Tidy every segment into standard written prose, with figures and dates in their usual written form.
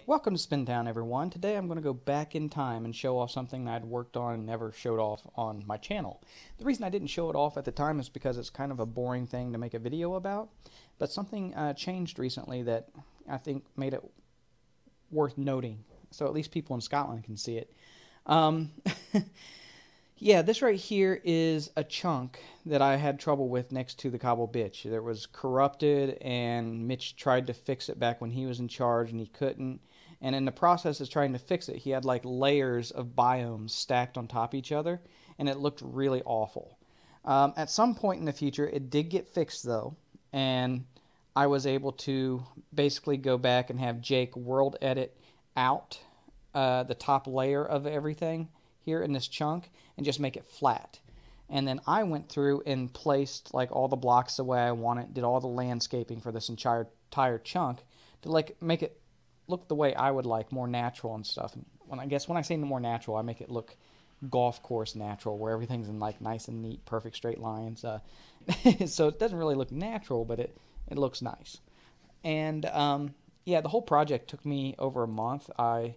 Welcome to Spintown, everyone. Today I'm going to go back in time and show off something that I'd worked on and never showed off on my channel. The reason I didn't show it off at the time is because it's kind of a boring thing to make a video about, but something changed recently that I think made it worth noting, so at least people in Scotland can see it. Yeah, this right here is a chunk that I had trouble with next to the cobble bitch. It was corrupted, and Mitch tried to fix it back when he was in charge, and he couldn't. And in the process of trying to fix it, he had like layers of biomes stacked on top of each other, and it looked really awful. At some point in the future, it did get fixed though, and I was able to basically go back and have Jake world edit out the top layer of everything here in this chunk and just make it flat. And then I went through and placed like all the blocks the way I want it, did all the landscaping for this entire chunk to like make it look the way I would like, more natural and stuff. And when I say more natural, I make it look golf course natural, where everything's in like nice and neat, perfect straight lines. So it doesn't really look natural, but it looks nice. And yeah, the whole project took me over a month. I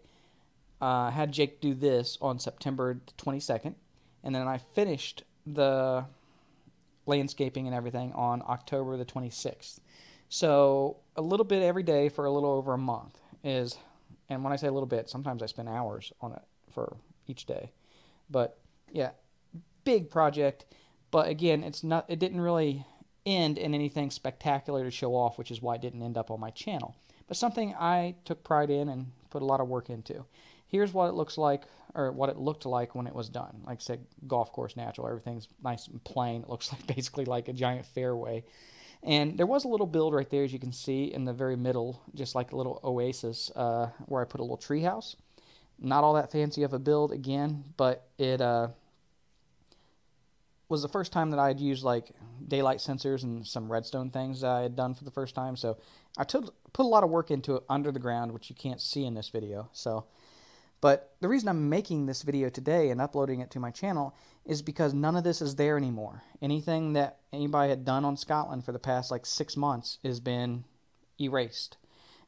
had Jake do this on September 22nd, and then I finished the landscaping and everything on October the 26th. So a little bit every day for a little over a month is, and when I say a little bit, sometimes I spend hours on it for each day. But yeah, big project, but again, it didn't really end in anything spectacular to show off, which is why it didn't end up on my channel. But something I took pride in and put a lot of work into. Here's what it looks like, or what it looked like when it was done. Like I said, golf course natural. Everything's nice and plain. It looks like basically like a giant fairway. And there was a little build right there, as you can see, in the very middle, just like a little oasis, where I put a little tree house. Not all that fancy of a build, again, but it was the first time that I had used like daylight sensors and some redstone things that I had done for the first time. So I put a lot of work into it under the ground, which you can't see in this video. But the reason I'm making this video today and uploading it to my channel is because none of this is there anymore. Anything that anybody had done on Scottland for the past like 6 months has been erased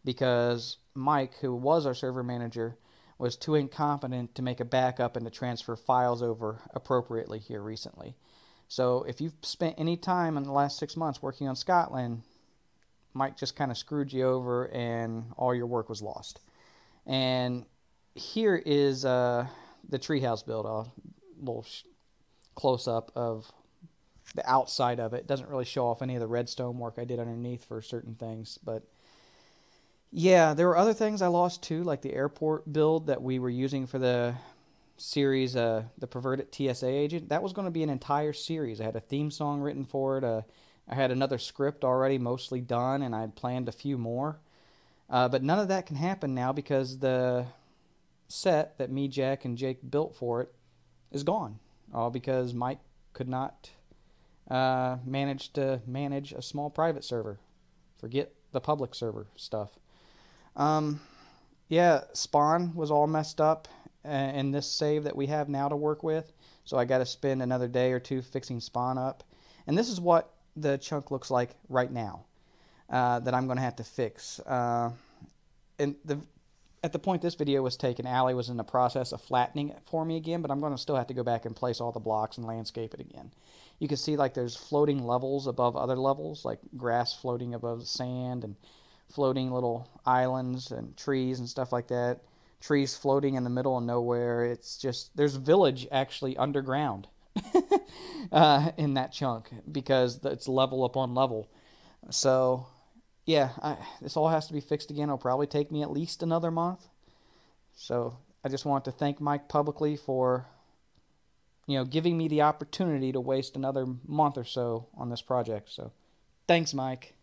because Mike, who was our server manager, was too incompetent to make a backup and to transfer files over appropriately here recently. So if you've spent any time in the last 6 months working on Scotland, Mike just kind of screwed you over and all your work was lost. And here is the treehouse build. A little close-up of the outside of it. It doesn't really show off any of the redstone work I did underneath for certain things. But yeah, there were other things I lost too, like the airport build that we were using for the series, the Perverted TSA Agent. That was going to be an entire series. I had a theme song written for it. I had another script already mostly done, and I had planned a few more. But none of that can happen now because the set that me, Jack, and Jake built for it is gone. All because Mike could not manage to manage a small private server. Forget the public server stuff. Yeah, spawn was all messed up in this save that we have now to work with. So I got to spend another day or two fixing spawn up. And this is what the chunk looks like right now that I'm going to have to fix. At the point this video was taken, Allie was in the process of flattening it for me again, but I'm going to still have to go back and place all the blocks and landscape it again. You can see like there's floating levels above other levels, like grass floating above the sand and floating little islands and trees and stuff like that. Trees floating in the middle of nowhere. It's just, there's a village actually underground in that chunk because it's level upon level. So yeah, this all has to be fixed again. It'll probably take me at least another month. So I just want to thank Mike publicly for, giving me the opportunity to waste another month or so on this project. So thanks, Mike.